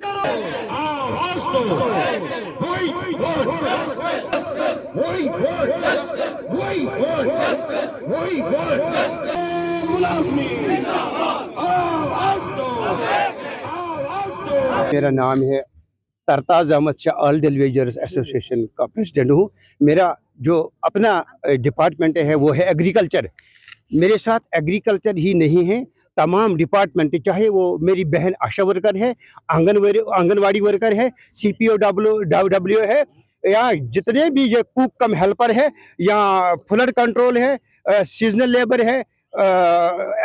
आवाज दो, वही वोट, वही वोट, वही वोट, वही वोट, मुलाजमीन, आवाज दो, आवाज दो। मेरा नाम है तरताज़ अहमद शाह, ऑल डेलीवेजर्स एसोसिएशन का प्रेसिडेंट हूँ। मेरा जो अपना डिपार्टमेंट है वो है एग्रीकल्चर। मेरे साथ एग्रीकल्चर ही नहीं है, तमाम डिपार्टमेंट, चाहे वो मेरी बहन आशा वर्कर है, आंगनवाड़ी वर्कर है, CPO है, या जितने भी ये कुक कम हेल्पर है, या फ्लड कंट्रोल है, सीजनल लेबर है,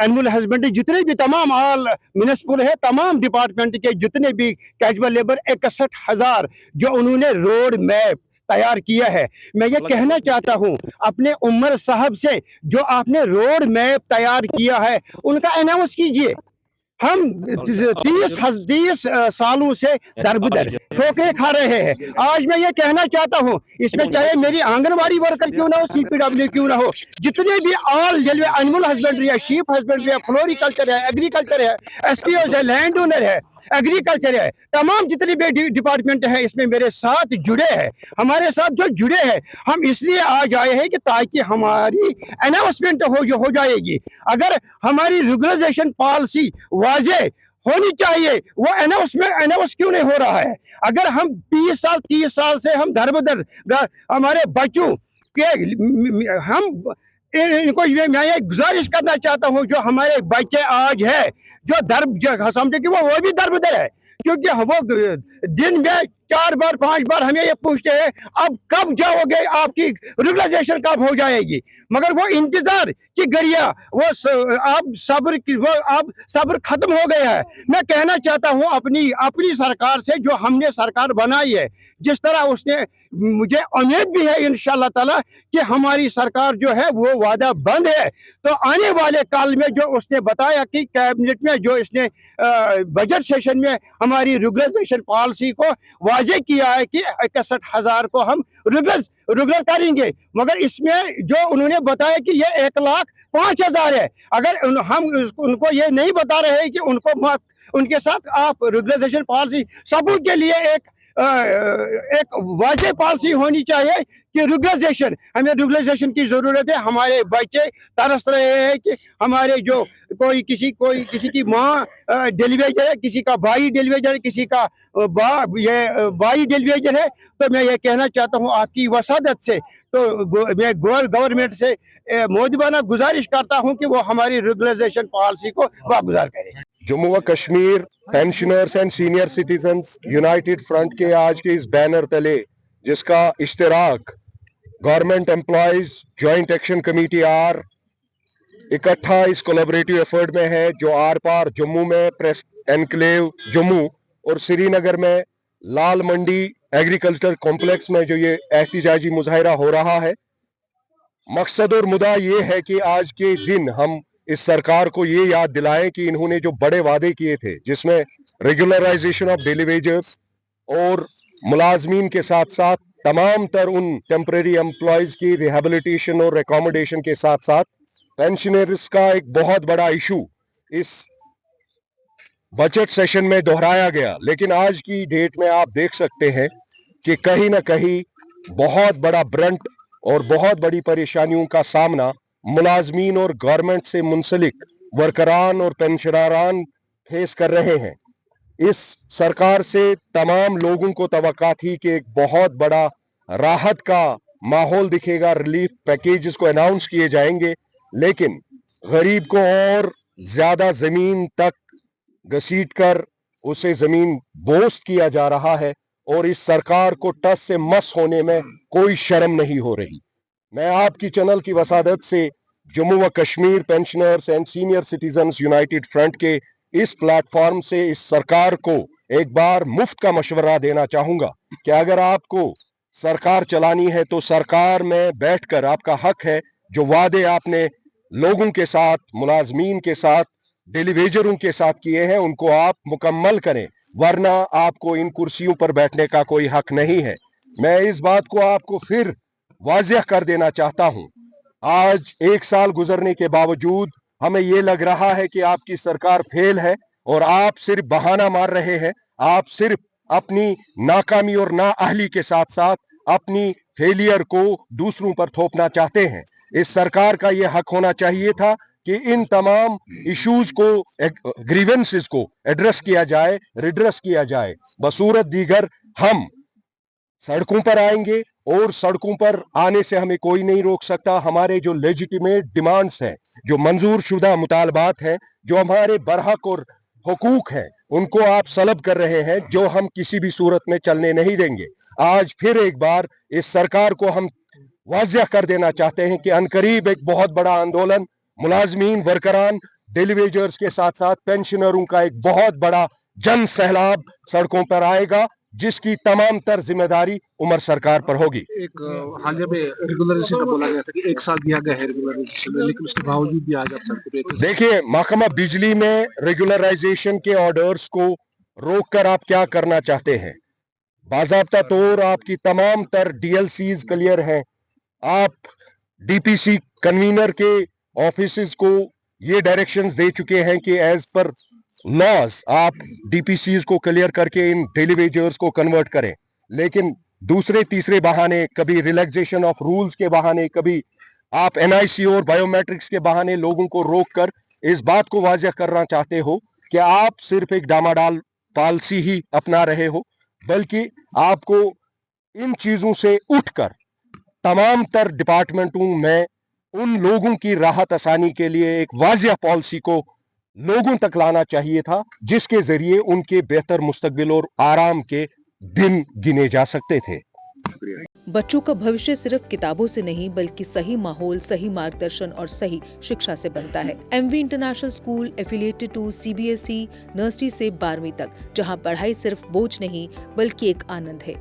एनिमल हस्बेंड्री, जितने भी तमाम ऑल म्यूनिसिपल है, तमाम डिपार्टमेंट के जितने भी कैजुअल लेबर 61,000 जो उन्होंने रोड मैप तैयार किया है। मैं ये कहना चाहता हूँ अपने उमर साहब से, जो आपने रोड मैप तैयार किया है उनका अनाउंस कीजिए। हम 30 सालों से दरबदर ठोकरे खा रहे हैं। आज मैं ये कहना चाहता हूँ, इसमें चाहे मेरी आंगनवाड़ी वर्कर क्यों ना हो, CPW क्यों ना हो, जितने भी ऑल एनिमल हस्बेंड्री है, शीप हस्बेंड्री है, फ्लोरिकल्चर है, एग्रीकल्चर है, SPOs है, लैंड ओनर है, एग्रीकल्चर है, तमाम जितने भी डिपार्टमेंट है इसमें मेरे साथ जुड़े हैं। हमारे साथ जो जुड़े हैं, हम इसलिए आज आए हैं कि ताकि हमारी अनाउंसमेंट हो जाएगी। अगर हमारी रेगुलराइजेशन पॉलिसी वाजे होनी चाहिए, वो अनाउंस क्यों नहीं हो रहा है? अगर हम 20 साल 30 साल से हम दरबदर हमारे बच्चों के, हम इनको मैं ये गुजारिश करना चाहता हूँ, जो हमारे बच्चे आज है जो समझे कि वो भी दरबदर है, क्योंकि वो दिन में 4 बार 5 बार हमें ये पूछते हैं अब कब जाओगे, आपकी रेगुलराइजेशन कब हो जाएगी, मगर वो इंतजार की गरिया, वो सब्र खत्म हो गया है। मैं कहना चाहता हूँ अपनी सरकार से, जो हमने सरकार बनाई है, जिस तरह उसने, मुझे उम्मीद भी है इंशाअल्लाह ताला कि हमारी सरकार जो है वो वादा बंद है। तो आने वाले काल में जो उसने बताया कि कैबिनेट में जो इसने बजट सेशन में हमारी रेगुलराइजेशन पॉलिसी को वाजे किया है कि 61,000 को हम रेगुलर करेंगे, मगर इसमें जो उन्होंने बताया कि ये 1,05,000 है। अगर हम उनको ये नहीं बता रहे हैं कि उनके साथ आप रेगुलराइजेशन पॉलिसी सबों के लिए एक वाजे पॉलिसी होनी चाहिए कि हमें रेगुलराइजेशन की जरूरत है। हमारे बच्चे तरस रहे हैं कि हमारे जो कोई किसी की माँ डेलीवेजर है, किसी का भाई डेलीवेजर है, किसी का भाई डेलीवेजर है। तो मैं ये कहना चाहता हूँ आपकी वसादत से, तो मैं गवर्नमेंट से मोदबाना गुजारिश करता हूँ कि वो हमारी रेगुलराइजेशन पॉलिसी को वागुजार करें। जम्मू व Kashmir pensioners and senior citizens united front के आज के इस बैनर तले, जिसका इश्तिराक government employees joint action committee are इकट्ठा इस कोलैबोरेटिव एफर्ट में है, जो आर पार जम्मू में प्रेस एनक्लेव जम्मू और श्रीनगर में लाल मंडी एग्रीकल्चर कॉम्प्लेक्स में जो ये एहतिजाजी मुजाहिरा हो रहा है। मकसद और मुद्दा ये है कि आज के दिन हम इस सरकार को ये याद दिलाएं कि इन्होंने जो बड़े वादे किए थे, जिसमें रेगुलराइजेशन ऑफ डेली वेजर्स और मुलाजमीन के साथ साथ तमाम तर उन टेम्परेरी एम्प्लॉयज की रिहेबिलिटेशन और एकोमोडेशन के साथ साथ पेंशनर्स का एक बहुत बड़ा इशू इस बजट सेशन में दोहराया गया। लेकिन आज की डेट में आप देख सकते हैं कि कहीं ना कहीं बहुत बड़ा ब्रंट और बहुत बड़ी परेशानियों का सामना मुलाजमीन और गवर्नमेंट से मुंसलिक वर्करान और पेंशनरान फेस कर रहे हैं। इस सरकार से तमाम लोगों को तवक्का थी कि एक बहुत बड़ा राहत का माहौल दिखेगा, रिलीफ पैकेजेस को अनाउंस किए जाएंगे, लेकिन गरीब को और ज्यादा जमीन तक घसीट कर उसे जमीन बोस्ट किया जा रहा है और इस सरकार को टस से मस होने में कोई शर्म नहीं हो रही। मैं आपकी चैनल की वसादत से जम्मू व Kashmir pensioners and senior citizens united front के इस प्लेटफॉर्म से इस सरकार को एक बार मुफ्त का मशवरा देना चाहूंगा कि अगर आपको सरकार चलानी है तो सरकार में बैठकर आपका हक है, जो वादे आपने लोगों के साथ, मुलाजमीन के साथ, डेली वेजरों के साथ किए हैं, उनको आप मुकम्मल करें, वरना आपको इन कुर्सियों पर बैठने का कोई हक नहीं है। मैं इस बात को आपको फिर वाज़ेह कर देना चाहता हूं। आज 1 साल गुजरने के बावजूद हमें ये लग रहा है कि आपकी सरकार फेल है और आप सिर्फ बहाना मार रहे हैं। आप सिर्फ अपनी नाकामी और नाअहली के साथ साथ अपनी फेलियर को दूसरों पर थोपना चाहते हैं। इस सरकार का यह हक होना चाहिए था कि इन तमाम इश्यूज को, ग्रीवेंसेस को एड्रेस किया जाए, रिड्रेस किया जाए। बसूरत दीगर हम सड़कों पर आएंगे और सड़कों पर आने से हमें कोई नहीं रोक सकता। हमारे जो लेजिटिमेट डिमांड्स हैं, जो मंजूर शुदा मुतालबात हैं, जो हमारे बरहक और हुकूक हैं, उनको आप सलब कर रहे हैं, जो हम किसी भी सूरत में चलने नहीं देंगे। आज फिर एक बार इस सरकार को हम वाज़िया कर देना चाहते हैं कि अनकरीब एक बहुत बड़ा आंदोलन मुलाजमीन, वर्करान, डेली वेजर्स के साथ साथ पेंशनरों का एक बहुत बड़ा जन सैलाब सड़कों पर आएगा, जिसकी तमाम तर जिम्मेदारी उमर सरकार पर होगी। एक हालिया में रेगुलराइजेशन का बोला गया था कि 1 साल दिया गया है रेगुलराइजेशन में, लेकिन उसके बावजूद भी आज आप सड़कों पे। देखिए, महकमा बिजली में रेगुलराइजेशन के ऑर्डर्स को रोक कर आप क्या करना चाहते हैं? बाज़ाब्ता तौर आपकी तमाम तर डीएलसीज क्लियर हैं। आप डीपीसी कन्वीनर के ऑफिसेज को ये डायरेक्शंस दे चुके हैं कि एज पर लॉज आप डीपीसीज को क्लियर करके इन डेली वेजर्स को कन्वर्ट करें। लेकिन दूसरे तीसरे बहाने, कभी रिलैक्सेशन ऑफ रूल्स के बहाने, कभी आप एनआईसी और बायोमेट्रिक्स के बहाने लोगों को रोक कर इस बात को वाज़िया करना चाहते हो कि आप सिर्फ एक डामाडाल पॉलिसी ही अपना रहे हो, बल्कि आपको इन चीजों से उठकर तमाम तर डिपार्टमेंटों में उन लोगों की राहत आसानी के लिए एक वाज़िया पॉलिसी को लोगों तक लाना चाहिए था, जिसके जरिए उनके बेहतर मुस्तकबिल और आराम के दिन गिने जा सकते थे। बच्चों का भविष्य सिर्फ किताबों से नहीं बल्कि सही माहौल, सही मार्गदर्शन और सही शिक्षा से बनता है। MV international school affiliated to CBSE nursery से 12वीं तक, जहां पढ़ाई सिर्फ बोझ नहीं बल्कि एक आनंद है।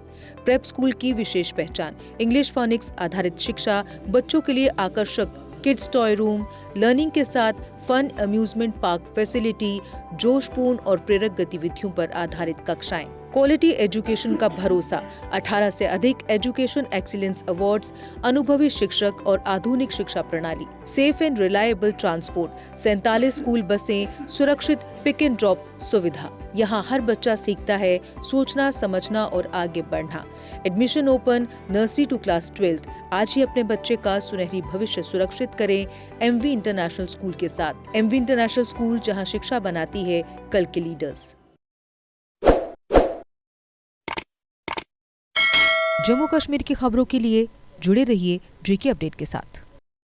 प्रेप स्कूल की विशेष पहचान इंग्लिश फोनिक्स आधारित शिक्षा, बच्चों के लिए आकर्षक किड्स टॉय रूम, लर्निंग के साथ फन अम्यूजमेंट पार्क फैसिलिटी, जोशपूर्ण और प्रेरक गतिविधियों पर आधारित कक्षाएं, क्वालिटी एजुकेशन का भरोसा, 18 से अधिक एजुकेशन एक्सीलेंस अवार्ड्स, अनुभवी शिक्षक और आधुनिक शिक्षा प्रणाली, safe and reliable transport, 47 school बसें, सुरक्षित पिक एंड ड्रॉप सुविधा। यहाँ हर बच्चा सीखता है सोचना, समझना और आगे बढ़ना। Admission open nursery to class 12। आज ही अपने बच्चे का सुनहरी भविष्य सुरक्षित करें एमवी इंटरनेशनल स्कूल के साथ। एमवी इंटरनेशनल स्कूल, जहाँ शिक्षा बनाती है कल के लीडर्स। जम्मू कश्मीर की खबरों के लिए जुड़े रहिए जीके अपडेट के साथ।